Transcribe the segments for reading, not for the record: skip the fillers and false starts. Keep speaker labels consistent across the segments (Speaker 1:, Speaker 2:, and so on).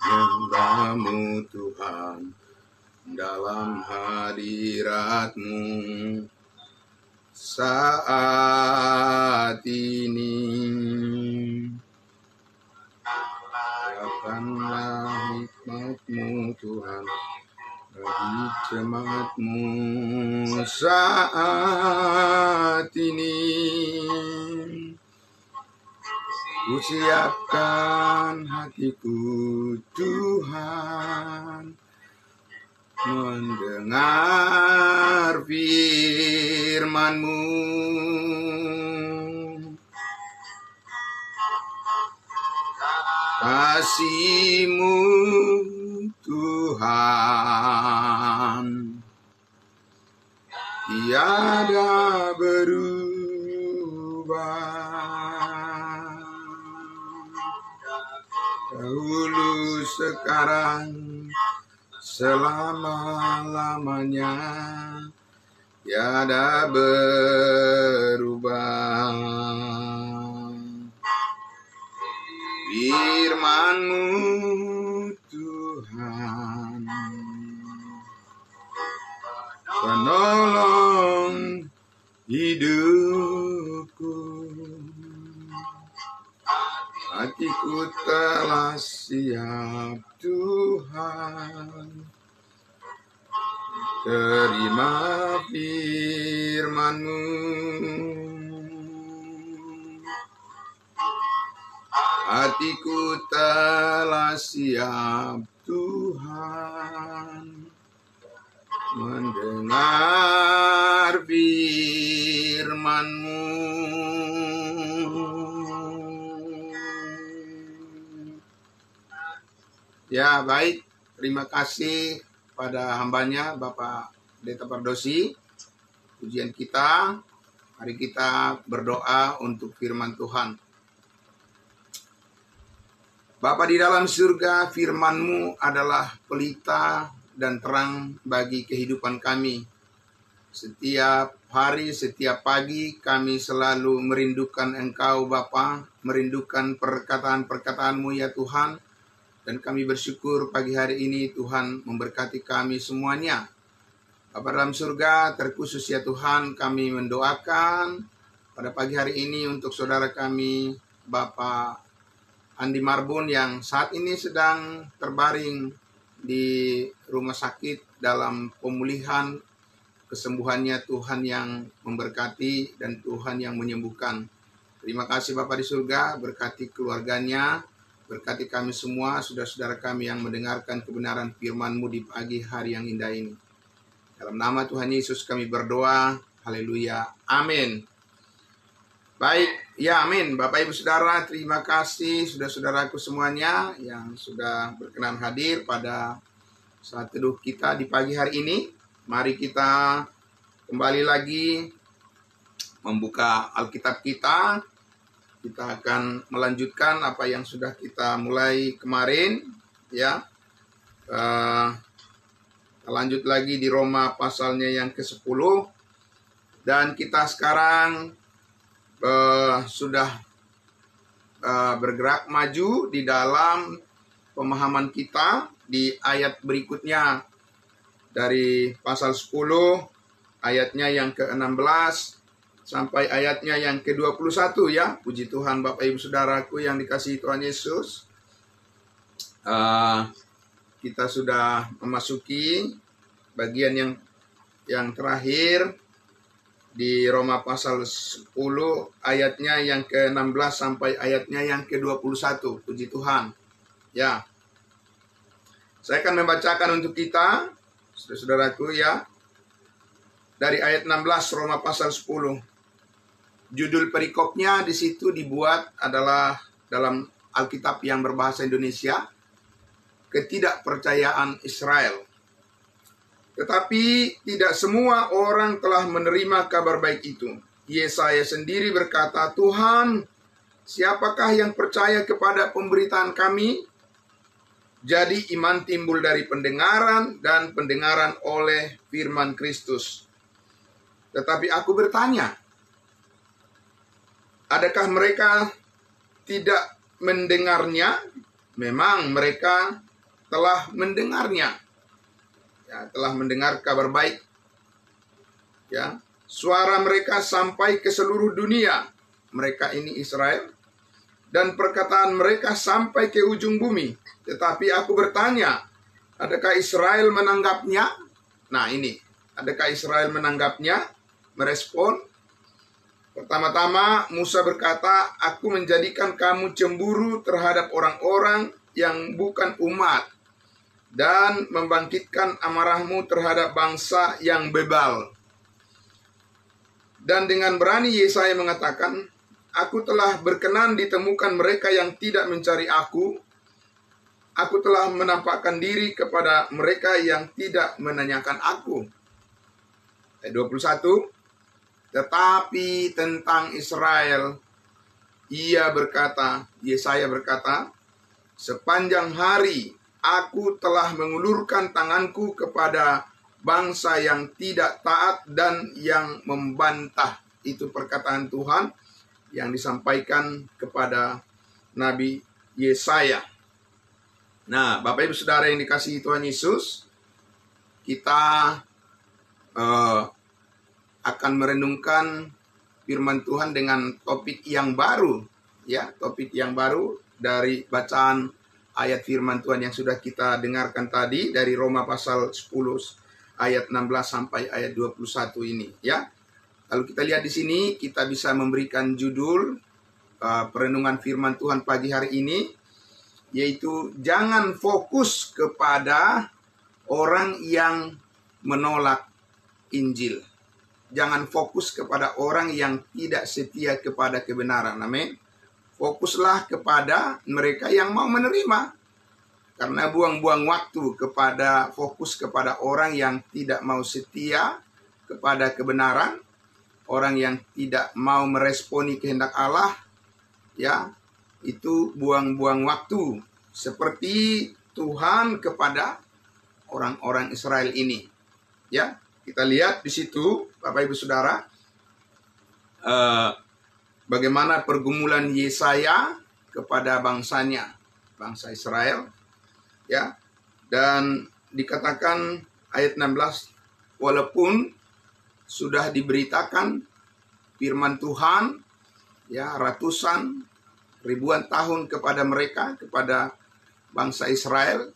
Speaker 1: Nyembahmu Tuhan dalam hadirat-Mu saat ini. Lihatkanlah hikmat-Mu Tuhan bagi jemaat-Mu saat ini. Ku siapkan hatiku Tuhan mendengar firman-Mu. Kasih-Mu Tuhan tiada berubah. Dahulu, sekarang, selama-lamanya tiada berubah. Firman-Mu Tuhan penolong hidupku. Hatiku telah siap Tuhan, terima firman-Mu. Hatiku telah siap Tuhan, mendengar firman-Mu. Ya, baik. Terima kasih pada hambanya Bapak Pendeta Pardosi. Pujian kita, mari kita berdoa untuk firman Tuhan. Bapa di dalam surga, firman-Mu adalah pelita dan terang bagi kehidupan kami. Setiap hari, setiap pagi kami selalu merindukan Engkau Bapa, merindukan perkataan-perkataan-Mu ya Tuhan. Dan kami bersyukur pagi hari ini Tuhan memberkati kami semuanya. Bapa dalam surga, terkhusus ya Tuhan, kami mendoakan pada pagi hari ini untuk saudara kami Bapak Andi Marbun yang saat ini sedang terbaring di rumah sakit dalam pemulihan. Kesembuhannya Tuhan yang memberkati dan Tuhan yang menyembuhkan. Terima kasih Bapa di surga, berkati keluarganya, berkati kami semua, saudara-saudara kami yang mendengarkan kebenaran firman-Mu di pagi hari yang indah ini. Dalam nama Tuhan Yesus kami berdoa, haleluya, amin. Baik, ya amin. Bapak Ibu Saudara, terima kasih saudara-saudaraku semuanya yang sudah berkenan hadir pada saat teduh kita di pagi hari ini. Mari kita kembali lagi membuka Alkitab kita. Kita akan melanjutkan apa yang sudah kita mulai kemarin, ya. Kita lanjut lagi di Roma pasalnya yang ke-10. Dan kita sekarang sudah bergerak maju di dalam pemahaman kita di ayat berikutnya. Dari pasal 10, ayatnya yang ke-16. Sampai ayatnya yang ke-21 ya. Puji Tuhan Bapak Ibu Saudaraku yang dikasihi Tuhan Yesus. Kita sudah memasuki bagian yang terakhir di Roma pasal 10 ayatnya yang ke-16 sampai ayatnya yang ke-21. Puji Tuhan. Ya. Saya akan membacakan untuk kita, saudara-saudaraku ya. Dari ayat 16 Roma pasal 10. Judul perikopnya di situ dibuat adalah dalam Alkitab yang berbahasa Indonesia, ketidakpercayaan Israel. Tetapi tidak semua orang telah menerima kabar baik itu. Yesaya sendiri berkata, Tuhan, siapakah yang percaya kepada pemberitaan kami? Jadi iman timbul dari pendengaran dan pendengaran oleh firman Kristus. Tetapi aku bertanya, adakah mereka tidak mendengarnya? Memang mereka telah mendengarnya. Ya, telah mendengar kabar baik. Ya, suara mereka sampai ke seluruh dunia. Mereka ini Israel. Dan perkataan mereka sampai ke ujung bumi. Tetapi aku bertanya, adakah Israel menanggapnya? Nah ini, adakah Israel menanggapnya? Merespon. Pertama-tama Musa berkata, aku menjadikan kamu cemburu terhadap orang-orang yang bukan umat. Dan membangkitkan amarahmu terhadap bangsa yang bebal. Dan dengan berani Yesaya mengatakan, aku telah berkenan ditemukan mereka yang tidak mencari aku. Aku telah menampakkan diri kepada mereka yang tidak menanyakan aku. Ayat 21. Tetapi tentang Israel, ia berkata, Yesaya berkata, sepanjang hari aku telah mengulurkan tanganku kepada bangsa yang tidak taat dan yang membantah. Itu perkataan Tuhan yang disampaikan kepada Nabi Yesaya. Nah, Bapak Ibu Saudara yang dikasihi Tuhan Yesus, kita akan merenungkan firman Tuhan dengan topik yang baru, ya, topik yang baru dari bacaan ayat firman Tuhan yang sudah kita dengarkan tadi dari Roma pasal 10 ayat 16 sampai ayat 21 ini, ya. Kalau kita lihat di sini, kita bisa memberikan judul perenungan firman Tuhan pagi hari ini, yaitu jangan fokus kepada orang yang menolak Injil. Jangan fokus kepada orang yang tidak setia kepada kebenaran. Amin. Fokuslah kepada mereka yang mau menerima. Karena buang-buang waktu fokus kepada orang yang tidak mau setia kepada kebenaran, orang yang tidak mau meresponi kehendak Allah, ya, itu buang-buang waktu. Seperti Tuhan kepada orang-orang Israel ini. Ya, kita lihat di situ, Bapak Ibu Saudara, bagaimana pergumulan Yesaya kepada bangsanya, bangsa Israel. Ya, dan dikatakan ayat 16, walaupun sudah diberitakan firman Tuhan, ya, ratusan, ribuan tahun kepada mereka, kepada bangsa Israel,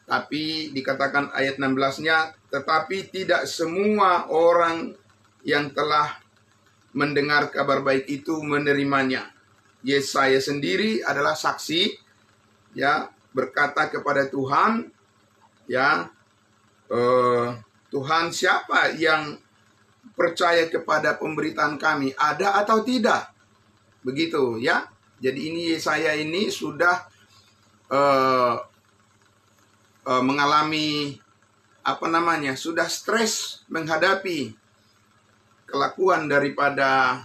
Speaker 1: tapi dikatakan ayat 16-nya, tetapi tidak semua orang yang telah mendengar kabar baik itu menerimanya. Yesaya sendiri adalah saksi, ya, berkata kepada Tuhan, ya, Tuhan, siapa yang percaya kepada pemberitaan kami, ada atau tidak? Begitu, ya. Jadi ini Yesaya ini sudah mengalami sudah stres menghadapi kelakuan daripada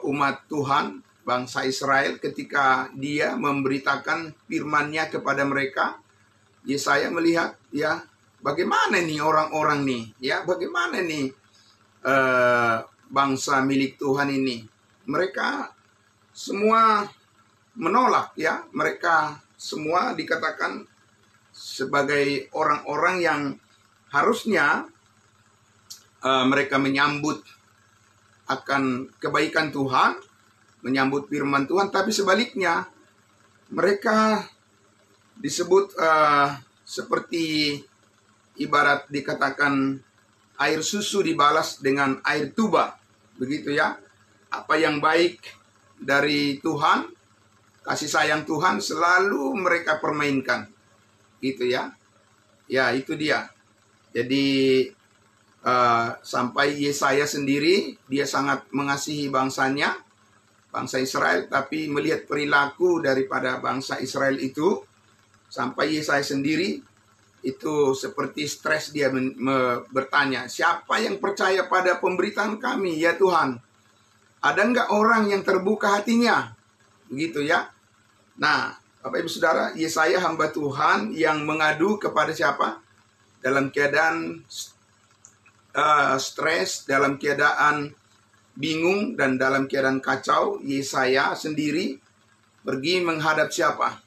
Speaker 1: umat Tuhan, bangsa Israel, ketika dia memberitakan firman-Nya kepada mereka. Yesaya melihat, ya, bagaimana nih orang-orang nih, ya, bagaimana nih bangsa milik Tuhan ini. Mereka semua menolak, ya, mereka semua dikatakan sebagai orang-orang yang harusnya mereka menyambut akan kebaikan Tuhan, menyambut firman Tuhan, tapi sebaliknya mereka disebut seperti ibarat dikatakan air susu dibalas dengan air tuba, begitu, ya. Apa yang baik dari Tuhan, kasih sayang Tuhan selalu mereka permainkan, gitu, ya. Ya, itu dia. Jadi sampai Yesaya sendiri, dia sangat mengasihi bangsanya, bangsa Israel, tapi melihat perilaku daripada bangsa Israel itu, sampai Yesaya sendiri itu seperti stres, dia bertanya, siapa yang percaya pada pemberitaan kami, ya Tuhan? Ada enggak orang yang terbuka hatinya? Begitu, ya. Nah, Bapak Ibu Saudara, Yesaya hamba Tuhan yang mengadu kepada siapa? Dalam keadaan stres, dalam keadaan bingung dan dalam keadaan kacau, Yesaya sendiri pergi menghadap siapa?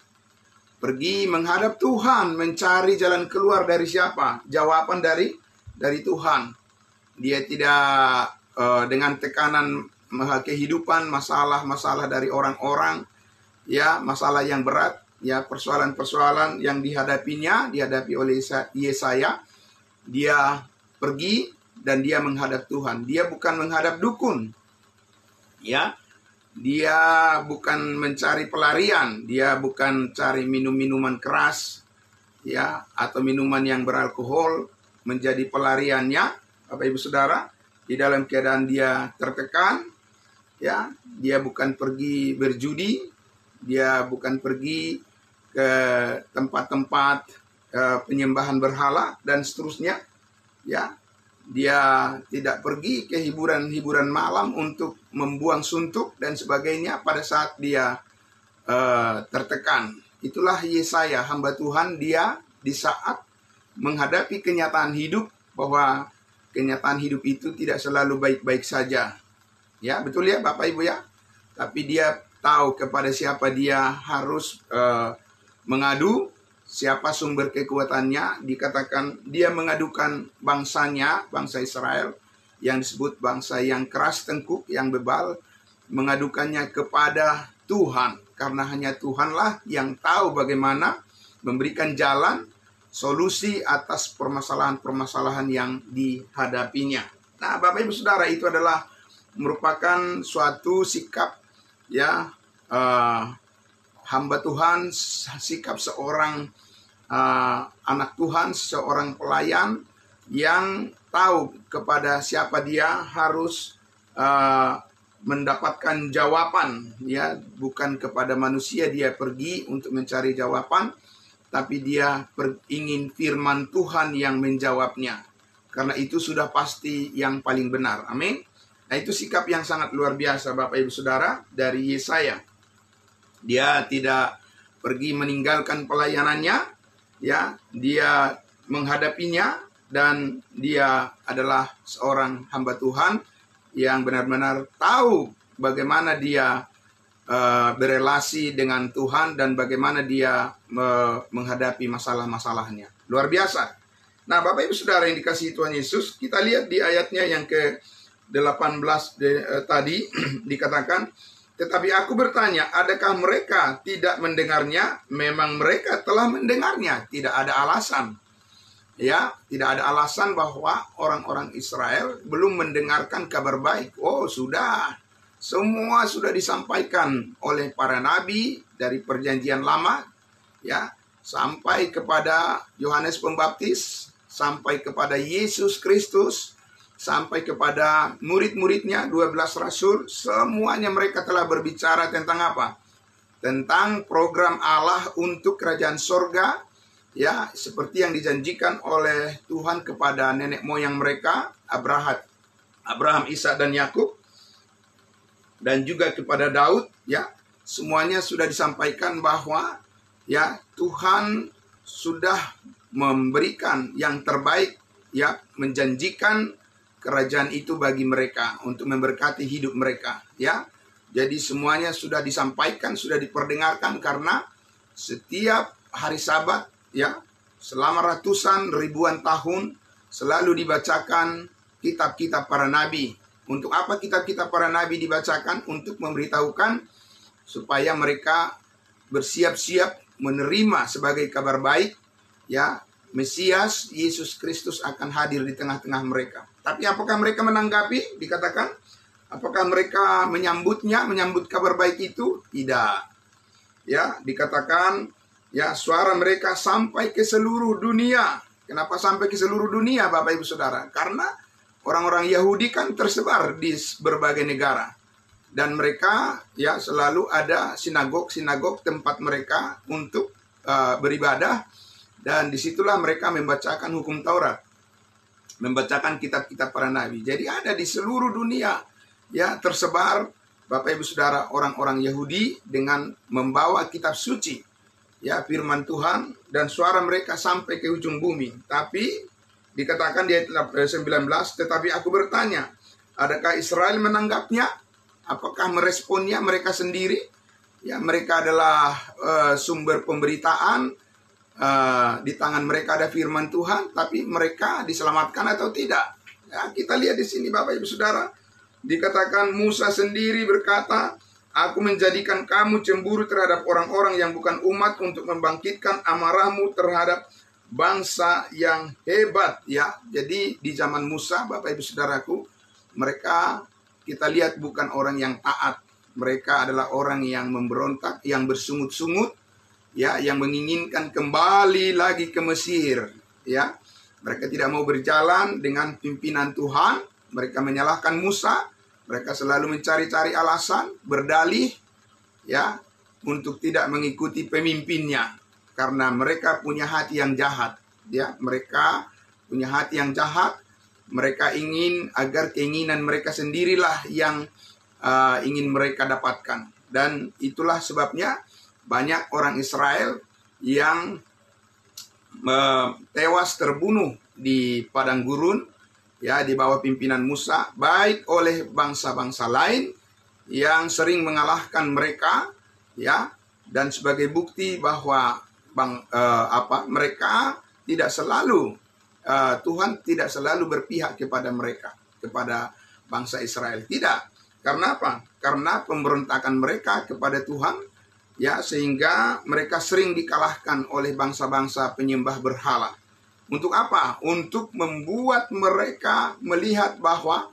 Speaker 1: Pergi menghadap Tuhan, mencari jalan keluar dari siapa? Jawaban dari Tuhan. Dia tidak dengan tekanan kehidupan, masalah-masalah dari orang-orang, ya, masalah yang berat, ya, persoalan-persoalan yang dihadapi oleh Yesaya. Dia pergi dan dia menghadap Tuhan. Dia bukan menghadap dukun, ya. Dia bukan mencari pelarian, dia bukan cari minum-minuman keras, ya, atau minuman yang beralkohol menjadi pelariannya, Bapak Ibu Saudara. Di dalam keadaan dia tertekan, ya, dia bukan pergi berjudi, dia bukan pergi ke tempat-tempat penyembahan berhala dan seterusnya, ya. Dia tidak pergi ke hiburan-hiburan malam untuk membuang suntuk dan sebagainya pada saat dia tertekan. Itulah Yesaya, hamba Tuhan. Dia di saat menghadapi kenyataan hidup, bahwa kenyataan hidup itu tidak selalu baik-baik saja. Ya, betul ya Bapak Ibu ya. Tapi dia tahu kepada siapa dia harus mengadu, siapa sumber kekuatannya. Dikatakan dia mengadukan bangsanya, bangsa Israel, yang disebut bangsa yang keras tengkuk, yang bebal, mengadukannya kepada Tuhan. Karena hanya Tuhanlah yang tahu bagaimana memberikan jalan, solusi atas permasalahan-permasalahan yang dihadapinya. Nah, Bapak Ibu Saudara, itu adalah merupakan suatu sikap, ya, hamba Tuhan, sikap seorang anak Tuhan, seorang pelayan yang tahu kepada siapa dia harus mendapatkan jawaban, ya, bukan kepada manusia dia pergi untuk mencari jawaban, tapi dia ingin firman Tuhan yang menjawabnya, karena itu sudah pasti yang paling benar. Amin. Nah, itu sikap yang sangat luar biasa Bapak Ibu Saudara dari Yesaya. Dia tidak pergi meninggalkan pelayanannya, ya, dia menghadapinya, dan dia adalah seorang hamba Tuhan yang benar-benar tahu bagaimana dia berelasi dengan Tuhan dan bagaimana dia menghadapi masalah-masalahnya. Luar biasa. Nah, Bapak Ibu Saudara yang dikasihi Tuhan Yesus, kita lihat di ayatnya yang ke-18 tadi dikatakan, tetapi aku bertanya, adakah mereka tidak mendengarnya? Memang mereka telah mendengarnya. Tidak ada alasan. Ya, tidak ada alasan bahwa orang-orang Israel belum mendengarkan kabar baik. Oh, sudah. Semua sudah disampaikan oleh para nabi dari perjanjian lama, ya, sampai kepada Yohanes Pembaptis, sampai kepada Yesus Kristus, sampai kepada murid-muridnya 12 rasul. Semuanya mereka telah berbicara tentang apa? Tentang program Allah untuk kerajaan sorga, ya, seperti yang dijanjikan oleh Tuhan kepada nenek moyang mereka, Abraham, Ishak dan Yakub, dan juga kepada Daud, ya. Semuanya sudah disampaikan bahwa, ya, Tuhan sudah memberikan yang terbaik, ya, menjanjikan kerajaan itu bagi mereka untuk memberkati hidup mereka, ya. Jadi semuanya sudah disampaikan, sudah diperdengarkan, karena setiap hari Sabat, ya, selama ratusan ribuan tahun selalu dibacakan kitab-kitab para nabi. Untuk apa kitab-kitab para nabi dibacakan? Untuk memberitahukan supaya mereka bersiap-siap menerima sebagai kabar baik, ya, Mesias Yesus Kristus akan hadir di tengah-tengah mereka. Tapi apakah mereka menanggapi? Dikatakan, apakah mereka menyambutnya, menyambut kabar baik itu? Tidak. Ya, dikatakan, ya, suara mereka sampai ke seluruh dunia. Kenapa sampai ke seluruh dunia, Bapak Ibu Saudara? Karena orang-orang Yahudi kan tersebar di berbagai negara. Dan mereka, ya, selalu ada sinagog-sinagog tempat mereka untuk beribadah. Dan disitulah mereka membacakan hukum Taurat, membacakan kitab-kitab para nabi. Jadi ada di seluruh dunia, ya, tersebar, Bapak Ibu Saudara, orang-orang Yahudi dengan membawa kitab suci, ya, firman Tuhan, dan suara mereka sampai ke ujung bumi. Tapi Dikatakan di ayat 19, tetapi aku bertanya, adakah Israel menanggapnya? Apakah meresponnya mereka sendiri? Ya, mereka adalah sumber pemberitaan. Di tangan mereka ada firman Tuhan, tapi mereka diselamatkan atau tidak? Ya, kita lihat di sini Bapak Ibu Saudara. Dikatakan Musa sendiri berkata, aku menjadikan kamu cemburu terhadap orang-orang yang bukan umat untuk membangkitkan amarahmu terhadap bangsa yang hebat. Ya, jadi di zaman Musa, Bapak Ibu Saudaraku, mereka kita lihat bukan orang yang taat. Mereka adalah orang yang memberontak, yang bersungut-sungut, ya, yang menginginkan kembali lagi ke Mesir. Ya, mereka tidak mau berjalan dengan pimpinan Tuhan. Mereka menyalahkan Musa. Mereka selalu mencari-cari alasan, berdalih, ya, untuk tidak mengikuti pemimpinnya. Karena mereka punya hati yang jahat, ya, mereka punya hati yang jahat. Mereka ingin agar keinginan mereka sendirilah yang ingin mereka dapatkan. Dan itulah sebabnya banyak orang Israel yang tewas terbunuh di padang gurun, ya, di bawah pimpinan Musa, baik oleh bangsa-bangsa lain yang sering mengalahkan mereka, ya, dan sebagai bukti bahwa mereka tidak selalu Tuhan tidak selalu berpihak kepada mereka, kepada bangsa Israel. Tidak. Karena apa? Karena pemberontakan mereka kepada Tuhan, ya, sehingga mereka sering dikalahkan oleh bangsa-bangsa penyembah berhala. Untuk apa? Untuk membuat mereka melihat bahwa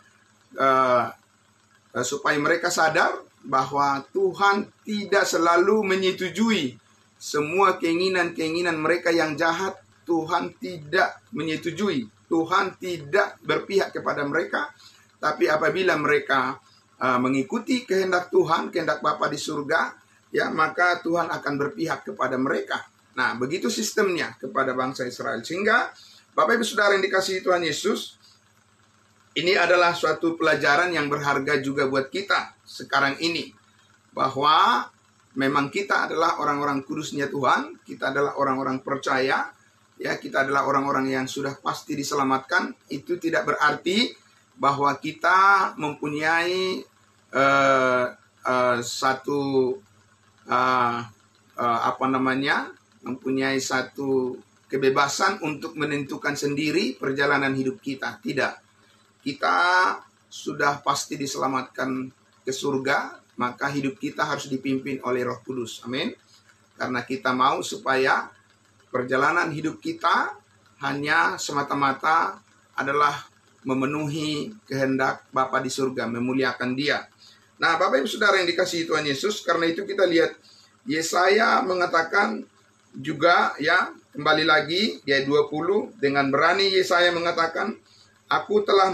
Speaker 1: supaya mereka sadar bahwa Tuhan tidak selalu menyetujui semua keinginan-keinginan mereka yang jahat. Tuhan tidak menyetujui. Tuhan tidak berpihak kepada mereka. Tapi apabila mereka mengikuti kehendak Tuhan, kehendak Bapa di surga, ya, maka Tuhan akan berpihak kepada mereka. Nah, begitu sistemnya kepada bangsa Israel. Sehingga Bapak Ibu Saudara yang dikasihi Tuhan Yesus, ini adalah suatu pelajaran yang berharga juga buat kita sekarang ini. Bahwa memang kita adalah orang-orang kudusnya Tuhan, kita adalah orang-orang percaya, ya, kita adalah orang-orang yang sudah pasti diselamatkan. Itu tidak berarti bahwa kita mempunyai mempunyai satu kebebasan untuk menentukan sendiri perjalanan hidup kita. Tidak. Kita sudah pasti diselamatkan ke surga, maka hidup kita harus dipimpin oleh Roh Kudus. Amin. Karena kita mau supaya perjalanan hidup kita hanya semata-mata adalah memenuhi kehendak Bapa di surga, memuliakan Dia. Nah, Bapak Ibu Saudara yang dikasihi Tuhan Yesus, karena itu kita lihat Yesaya mengatakan juga, ya, kembali lagi di ayat 20, dengan berani Yesaya mengatakan, aku telah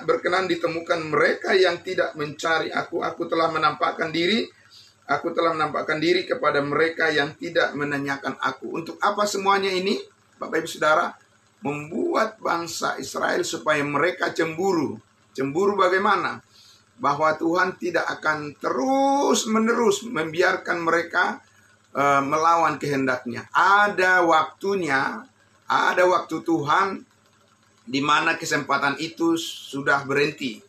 Speaker 1: berkenan ditemukan mereka yang tidak mencari aku telah menampakkan diri kepada mereka yang tidak menanyakan aku. Untuk apa semuanya ini, Bapak Ibu Saudara? Membuat bangsa Israel supaya mereka cemburu. Cemburu bagaimana? Bahwa Tuhan tidak akan terus-menerus membiarkan mereka melawan kehendaknya. Ada waktunya, ada waktu Tuhan di mana kesempatan itu sudah berhenti.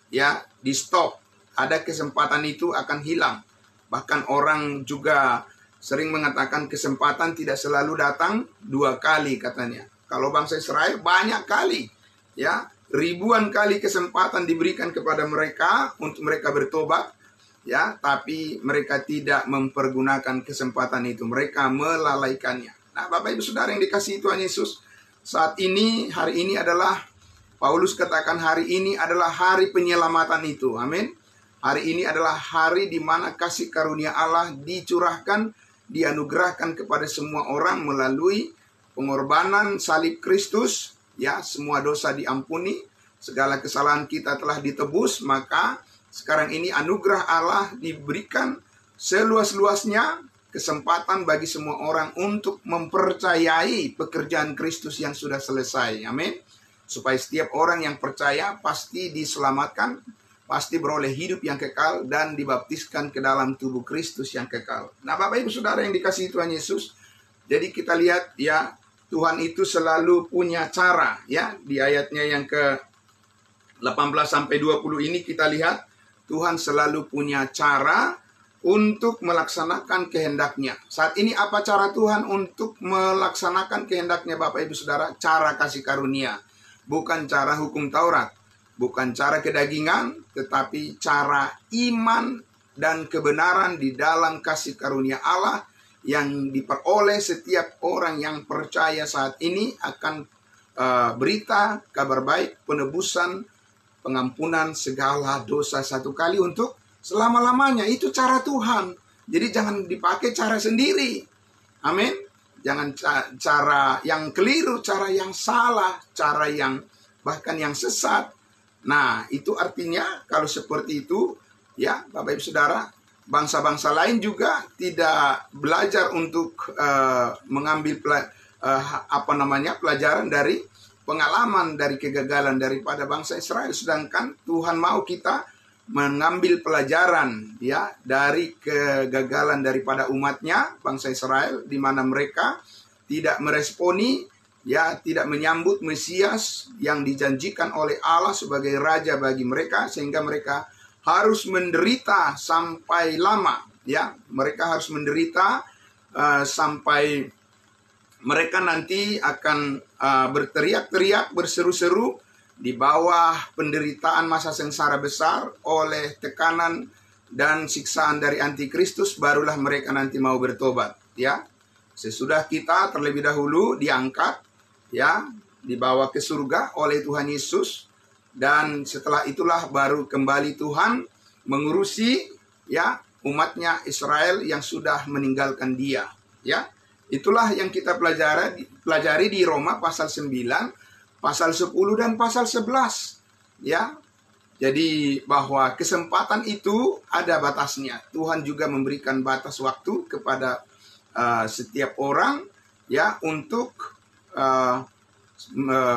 Speaker 1: Ya, di stop. Ada kesempatan itu akan hilang. Bahkan orang juga sering mengatakan kesempatan tidak selalu datang 2 kali katanya. Kalau bangsa Israel banyak kali, ya, ribuan kali kesempatan diberikan kepada mereka untuk mereka bertobat, ya, tapi mereka tidak mempergunakan kesempatan itu. Mereka melalaikannya. Nah, Bapak Ibu Saudara yang dikasihi Tuhan Yesus, saat ini, hari ini adalah, Paulus katakan hari ini adalah hari penyelamatan itu. Amin. Hari ini adalah hari di mana kasih karunia Allah dicurahkan, dianugerahkan kepada semua orang melalui pengorbanan salib Kristus, ya, semua dosa diampuni, segala kesalahan kita telah ditebus, maka sekarang ini anugerah Allah diberikan seluas-luasnya, kesempatan bagi semua orang untuk mempercayai pekerjaan Kristus yang sudah selesai. Amin. Supaya setiap orang yang percaya pasti diselamatkan, pasti beroleh hidup yang kekal dan dibaptiskan ke dalam tubuh Kristus yang kekal. Nah, Bapak Ibu Saudara yang dikasihi Tuhan Yesus, jadi kita lihat, ya, Tuhan itu selalu punya cara, ya. Di ayatnya yang ke 18 sampai 20 ini kita lihat Tuhan selalu punya cara untuk melaksanakan kehendaknya. Saat ini apa cara Tuhan untuk melaksanakan kehendaknya Bapak Ibu Saudara? Cara kasih karunia. Bukan cara hukum Taurat. Bukan cara kedagingan, tetapi cara iman dan kebenaran di dalam kasih karunia Allah yang diperoleh setiap orang yang percaya saat ini akan berita kabar baik penebusan pengampunan segala dosa satu kali untuk selama-lamanya. Itu cara Tuhan. Jadi jangan dipakai cara sendiri. Amin. Jangan cara yang keliru, cara yang salah, cara yang bahkan yang sesat. Nah, itu artinya kalau seperti itu, ya Bapak Ibu Saudara, bangsa-bangsa lain juga tidak belajar untuk mengambil pelajaran dari pengalaman dari kegagalan daripada bangsa Israel. Sedangkan Tuhan mau kita mengambil pelajaran, ya, dari kegagalan daripada umatnya bangsa Israel, di mana mereka tidak meresponi, ya, tidak menyambut Mesias yang dijanjikan oleh Allah sebagai raja bagi mereka, sehingga mereka harus menderita sampai lama, ya. Mereka harus menderita sampai mereka nanti akan berteriak-teriak, berseru-seru di bawah penderitaan masa sengsara besar oleh tekanan dan siksaan dari antikristus. Barulah mereka nanti mau bertobat, ya. Sesudah kita terlebih dahulu diangkat, ya, dibawa ke surga oleh Tuhan Yesus. Dan setelah itulah baru kembali Tuhan mengurusi, ya, umatnya Israel yang sudah meninggalkan Dia, ya. Itulah yang kita pelajari di Roma pasal 9, pasal 10 dan pasal 11, ya. Jadi bahwa kesempatan itu ada batasnya. Tuhan juga memberikan batas waktu kepada setiap orang, ya, untuk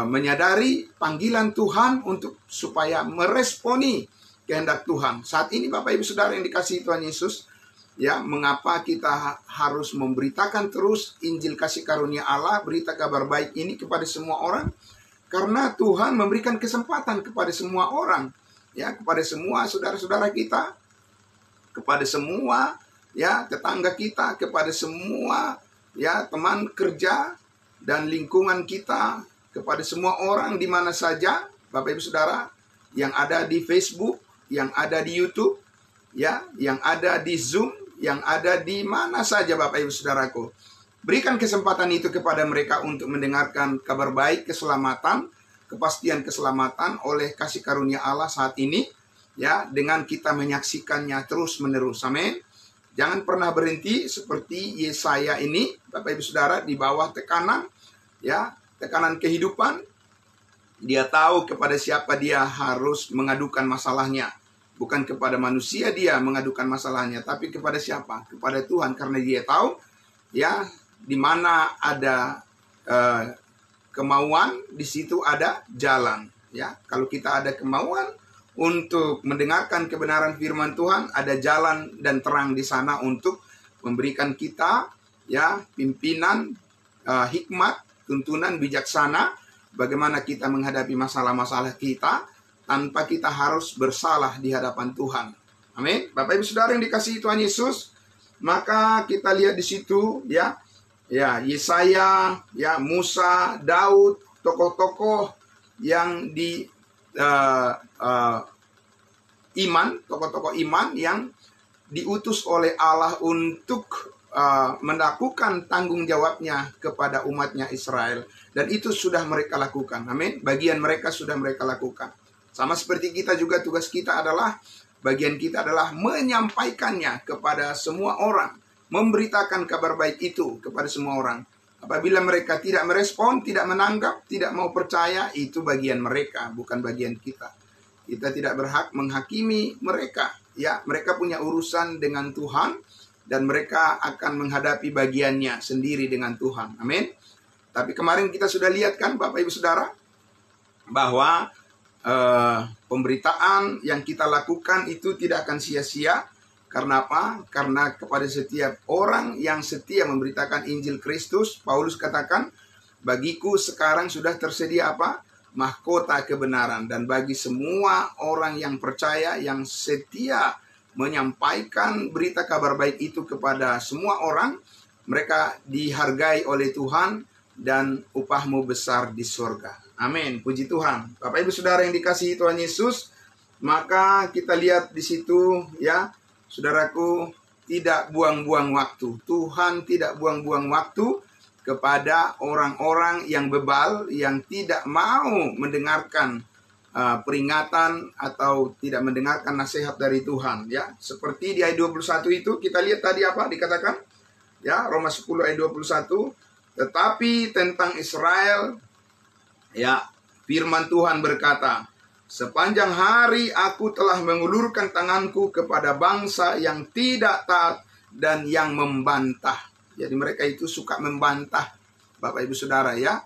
Speaker 1: menyadari panggilan Tuhan untuk supaya meresponi kehendak Tuhan. Saat ini Bapak Ibu Saudara yang dikasihi Tuhan Yesus, ya, mengapa kita harus memberitakan terus Injil kasih karunia Allah, berita kabar baik ini kepada semua orang? Karena Tuhan memberikan kesempatan kepada semua orang, ya, kepada semua saudara-saudara kita, kepada semua, ya, tetangga kita, kepada semua, ya, teman kerja dan lingkungan kita, kepada semua orang di mana saja, Bapak Ibu Saudara, yang ada di Facebook, yang ada di YouTube, ya, yang ada di Zoom, yang ada di mana saja Bapak Ibu Saudaraku. Berikan kesempatan itu kepada mereka untuk mendengarkan kabar baik keselamatan, kepastian keselamatan oleh kasih karunia Allah saat ini, ya, dengan kita menyaksikannya terus-menerus. Amin. Jangan pernah berhenti seperti Yesaya ini, Bapak Ibu Saudara, di bawah tekanan, ya, tekanan kehidupan. Dia tahu kepada siapa dia harus mengadukan masalahnya. Bukan kepada manusia dia mengadukan masalahnya, tapi kepada siapa? Kepada Tuhan, karena dia tahu, ya, di mana ada kemauan, di situ ada jalan, ya. Kalau kita ada kemauan untuk mendengarkan kebenaran firman Tuhan, ada jalan dan terang di sana untuk memberikan kita, ya, pimpinan, hikmat, tuntunan bijaksana, bagaimana kita menghadapi masalah-masalah kita tanpa kita harus bersalah di hadapan Tuhan. Amin. Bapak Ibu Saudara yang dikasihi Tuhan Yesus, maka kita lihat di situ, ya, Yesaya, ya, Musa, Daud, tokoh-tokoh yang di tokoh-tokoh iman yang diutus oleh Allah untuk melakukan tanggung jawabnya kepada umatnya Israel. Dan itu sudah mereka lakukan. Amin. Bagian mereka sudah mereka lakukan. Sama seperti kita juga, tugas kita adalah, bagian kita adalah menyampaikannya kepada semua orang. Memberitakan kabar baik itu kepada semua orang. Apabila mereka tidak merespon, tidak menanggap, tidak mau percaya, itu bagian mereka, bukan bagian kita. Kita tidak berhak menghakimi mereka. Ya, mereka punya urusan dengan Tuhan, dan mereka akan menghadapi bagiannya sendiri dengan Tuhan. Amin. Tapi kemarin kita sudah lihat kan Bapak Ibu Saudara, bahwa pemberitaan yang kita lakukan itu tidak akan sia-sia. Karena apa? Karena kepada setiap orang yang setia memberitakan Injil Kristus, Paulus katakan, bagiku sekarang sudah tersedia apa? Mahkota kebenaran. Dan bagi semua orang yang percaya, yang setia menyampaikan berita kabar baik itu kepada semua orang, mereka dihargai oleh Tuhan dan upahmu besar di surga. Amin. Puji Tuhan. Bapak Ibu Saudara yang dikasihi Tuhan Yesus, maka kita lihat di situ ya, saudaraku, tidak buang-buang waktu. Tuhan tidak buang-buang waktu kepada orang-orang yang bebal, yang tidak mau mendengarkan peringatan atau tidak mendengarkan nasihat dari Tuhan ya. Seperti di ayat 21 itu kita lihat tadi apa dikatakan? Ya, Roma 10 ayat 21, tetapi tentang Israel ya, firman Tuhan berkata, sepanjang hari aku telah mengulurkan tanganku kepada bangsa yang tidak taat dan yang membantah. Jadi mereka itu suka membantah, Bapak Ibu Saudara ya.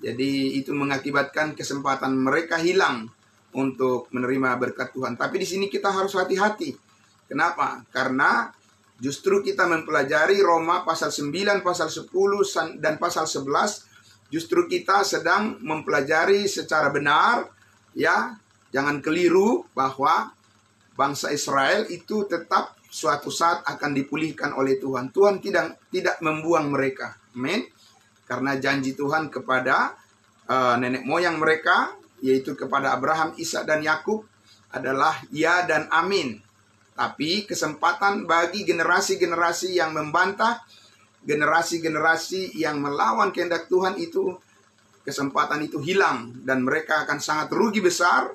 Speaker 1: Jadi itu mengakibatkan kesempatan mereka hilang untuk menerima berkat Tuhan. Tapi di sini kita harus hati-hati. Kenapa? Karena justru kita mempelajari Roma pasal 9, pasal 10, dan pasal 11. Justru kita sedang mempelajari secara benar ya. Jangan keliru bahwa bangsa Israel itu tetap suatu saat akan dipulihkan oleh Tuhan. Tuhan tidak membuang mereka. Amin. Karena janji Tuhan kepada nenek moyang mereka, yaitu kepada Abraham, Ishak, dan Yakub adalah ya dan amin. Tapi kesempatan bagi generasi-generasi yang membantah, generasi-generasi yang melawan kehendak Tuhan itu, kesempatan itu hilang dan mereka akan sangat rugi besar.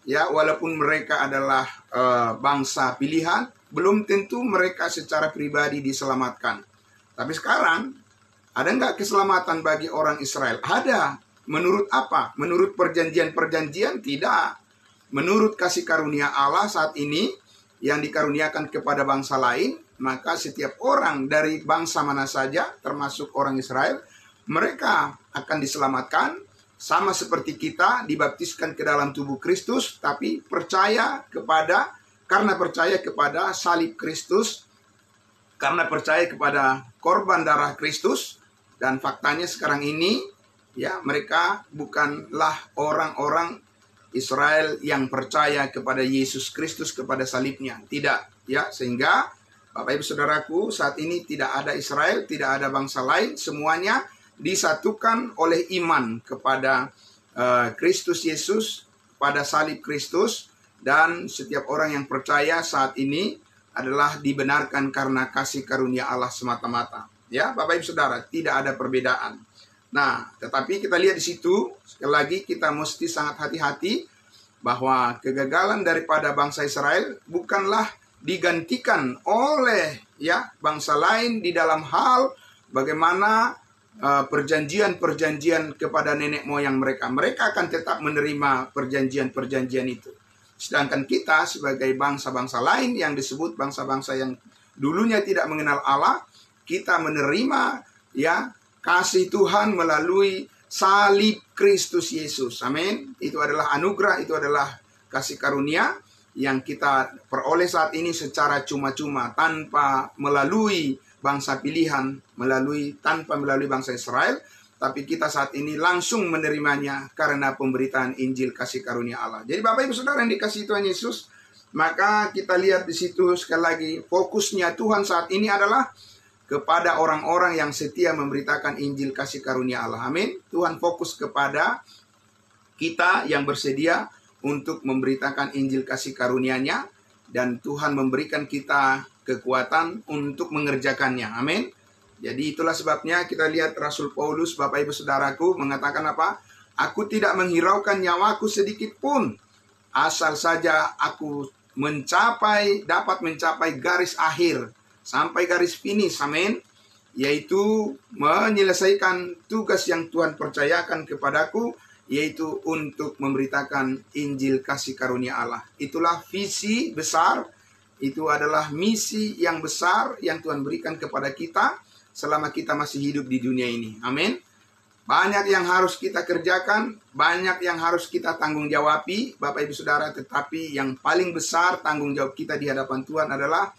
Speaker 1: Ya, walaupun mereka adalah bangsa pilihan, belum tentu mereka secara pribadi diselamatkan. Tapi sekarang, ada nggak keselamatan bagi orang Israel? Ada. Menurut apa? Menurut perjanjian-perjanjian? Tidak. Menurut kasih karunia Allah saat ini, yang dikaruniakan kepada bangsa lain, maka setiap orang dari bangsa mana saja, termasuk orang Israel, mereka akan diselamatkan. Sama seperti kita dibaptiskan ke dalam tubuh Kristus, tapi karena percaya kepada salib Kristus, karena percaya kepada korban darah Kristus. Dan faktanya sekarang ini ya, mereka bukanlah orang-orang Israel yang percaya kepada Yesus Kristus, kepada salibnya. Tidak ya, sehingga Bapak Ibu Saudaraku, saat ini tidak ada Israel, tidak ada bangsa lain, semuanya disatukan oleh iman kepada Kristus Yesus, pada salib Kristus. Dan setiap orang yang percaya saat ini adalah dibenarkan karena kasih karunia Allah semata-mata. Ya, Bapak Ibu Saudara, tidak ada perbedaan. Nah, tetapi kita lihat di situ, sekali lagi kita mesti sangat hati-hati bahwa kegagalan daripada bangsa Israel bukanlah digantikan oleh ya bangsa lain di dalam hal bagaimana perjanjian-perjanjian kepada nenek moyang mereka. Mereka akan tetap menerima perjanjian-perjanjian itu. Sedangkan kita sebagai bangsa-bangsa lain yang disebut bangsa-bangsa yang dulunya tidak mengenal Allah, kita menerima ya kasih Tuhan melalui salib Kristus Yesus. Amin. Itu adalah anugerah, itu adalah kasih karunia yang kita peroleh saat ini secara cuma-cuma, tanpa melalui bangsa pilihan, tanpa melalui bangsa Israel, tapi kita saat ini langsung menerimanya karena pemberitaan Injil kasih karunia Allah. Jadi Bapak Ibu Saudara yang dikasihi Tuhan Yesus, maka kita lihat di situ sekali lagi, fokusnya Tuhan saat ini adalah kepada orang-orang yang setia memberitakan Injil kasih karunia Allah. Amin. Tuhan fokus kepada kita yang bersedia untuk memberitakan Injil kasih karunia-Nya, dan Tuhan memberikan kita kekuatan untuk mengerjakannya. Amin. Jadi itulah sebabnya kita lihat Rasul Paulus, Bapak Ibu Saudaraku, mengatakan apa? Aku tidak menghiraukan nyawaku sedikit pun, asal saja aku dapat mencapai garis akhir, sampai garis finish. Amin. Yaitu menyelesaikan tugas yang Tuhan percayakan kepadaku, yaitu untuk memberitakan Injil kasih karunia Allah. Itulah visi besar, itu adalah misi yang besar yang Tuhan berikan kepada kita selama kita masih hidup di dunia ini. Amin. Banyak yang harus kita kerjakan, banyak yang harus kita tanggung jawabi, Bapak Ibu Saudara, tetapi yang paling besar tanggung jawab kita di hadapan Tuhan adalah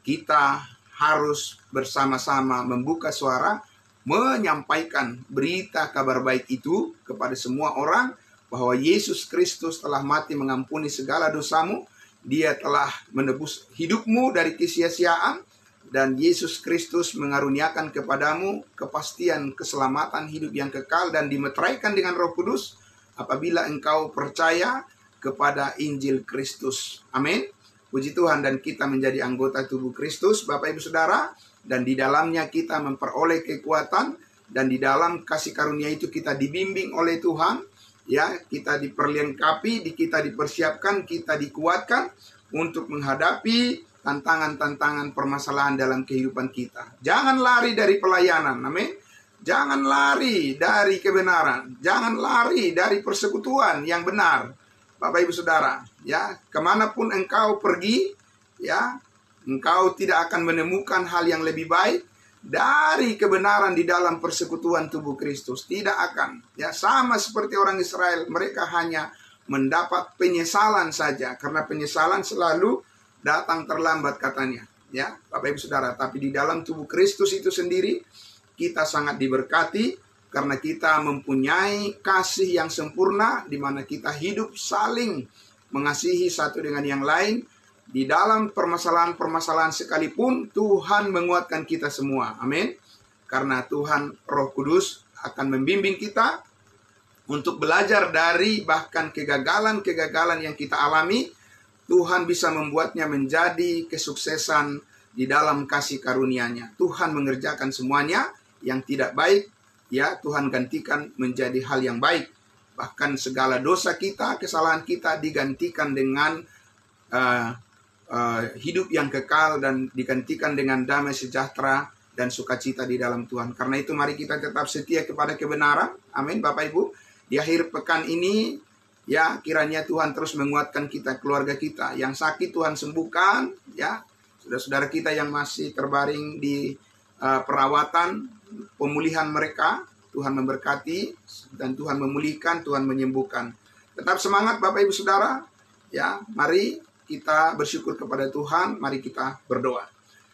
Speaker 1: kita harus bersama-sama membuka suara menyampaikan berita kabar baik itu kepada semua orang, bahwa Yesus Kristus telah mati mengampuni segala dosamu, Dia telah menebus hidupmu dari kesia-siaan, dan Yesus Kristus mengaruniakan kepadamu kepastian keselamatan hidup yang kekal dan dimeteraikan dengan Roh Kudus apabila engkau percaya kepada Injil Kristus. Amin. Puji Tuhan, dan kita menjadi anggota tubuh Kristus, Bapak Ibu Saudara, dan di dalamnya kita memperoleh kekuatan, dan di dalam kasih karunia itu kita dibimbing oleh Tuhan, ya, kita diperlengkapi, kita dipersiapkan, kita dikuatkan untuk menghadapi tantangan-tantangan permasalahan dalam kehidupan kita. Jangan lari dari pelayanan, amin. Jangan lari dari kebenaran, jangan lari dari persekutuan yang benar, Bapak Ibu Saudara, ya, kemanapun engkau pergi, ya, engkau tidak akan menemukan hal yang lebih baik dari kebenaran di dalam persekutuan tubuh Kristus. Tidak akan. Ya, sama seperti orang Israel, mereka hanya mendapat penyesalan saja, karena penyesalan selalu datang terlambat katanya. Ya, Bapak Ibu Saudara, tapi di dalam tubuh Kristus itu sendiri kita sangat diberkati karena kita mempunyai kasih yang sempurna, di mana kita hidup saling mengasihi satu dengan yang lain. Di dalam permasalahan-permasalahan sekalipun, Tuhan menguatkan kita semua. Amin. Karena Tuhan Roh Kudus akan membimbing kita untuk belajar dari bahkan kegagalan-kegagalan yang kita alami. Tuhan bisa membuatnya menjadi kesuksesan di dalam kasih karunia-Nya. Tuhan mengerjakan semuanya yang tidak baik, ya, Tuhan gantikan menjadi hal yang baik. Bahkan segala dosa kita, kesalahan kita digantikan dengan hidup yang kekal dan digantikan dengan damai sejahtera dan sukacita di dalam Tuhan. Karena itu mari kita tetap setia kepada kebenaran. Amin, Bapak Ibu. Di akhir pekan ini, ya, kiranya Tuhan terus menguatkan kita, keluarga kita. Yang sakit Tuhan sembuhkan, ya. Saudara-saudara kita yang masih terbaring di perawatan, pemulihan mereka, Tuhan memberkati dan Tuhan memulihkan, Tuhan menyembuhkan. Tetap semangat Bapak Ibu Saudara. Ya, mari kita bersyukur kepada Tuhan, mari kita berdoa.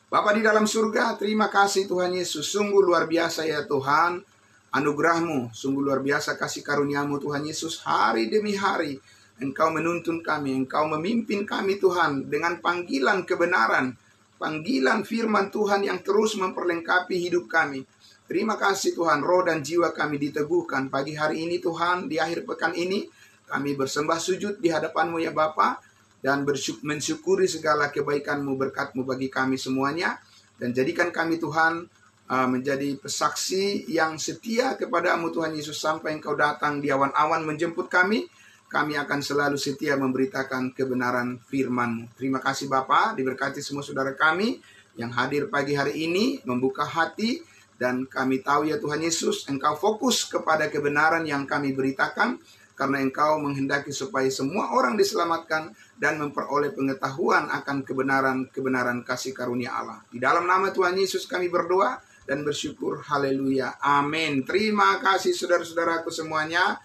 Speaker 1: Bapa di dalam surga, terima kasih Tuhan Yesus. Sungguh luar biasa ya Tuhan, anugerah-Mu, sungguh luar biasa kasih karunia-Mu Tuhan Yesus. Hari demi hari Engkau menuntun kami, Engkau memimpin kami Tuhan dengan panggilan kebenaran, panggilan firman Tuhan yang terus memperlengkapi hidup kami. Terima kasih Tuhan, roh dan jiwa kami diteguhkan pagi hari ini Tuhan. Di akhir pekan ini kami bersembah sujud di hadapan-Mu ya Bapa, dan mensyukuri segala kebaikan-Mu, berkat-Mu bagi kami semuanya. Dan jadikan kami Tuhan menjadi pesaksi yang setia kepada-Mu Tuhan Yesus, sampai Engkau datang di awan-awan menjemput kami. Kami akan selalu setia memberitakan kebenaran firman-Mu. Terima kasih Bapa, diberkati semua saudara kami yang hadir pagi hari ini, membuka hati. Dan kami tahu ya Tuhan Yesus, Engkau fokus kepada kebenaran yang kami beritakan, karena Engkau menghendaki supaya semua orang diselamatkan dan memperoleh pengetahuan akan kebenaran kasih karunia Allah. Di dalam nama Tuhan Yesus kami berdoa dan bersyukur. Haleluya. Amin. Terima kasih saudara-saudaraku semuanya.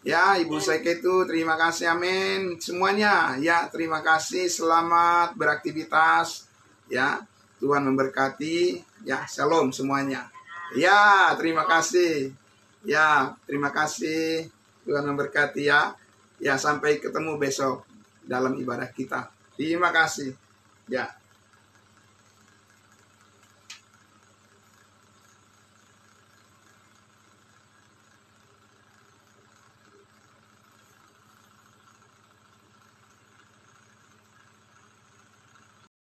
Speaker 1: Ya, Ibu Saiketu, terima kasih. Amin. Semuanya, ya, terima kasih. Selamat beraktivitas. Ya, Tuhan memberkati. Ya, shalom semuanya. Ya, terima kasih. Ya, terima kasih. Tuhan memberkati ya. Ya, sampai ketemu besok dalam ibadah kita. Terima kasih. Ya.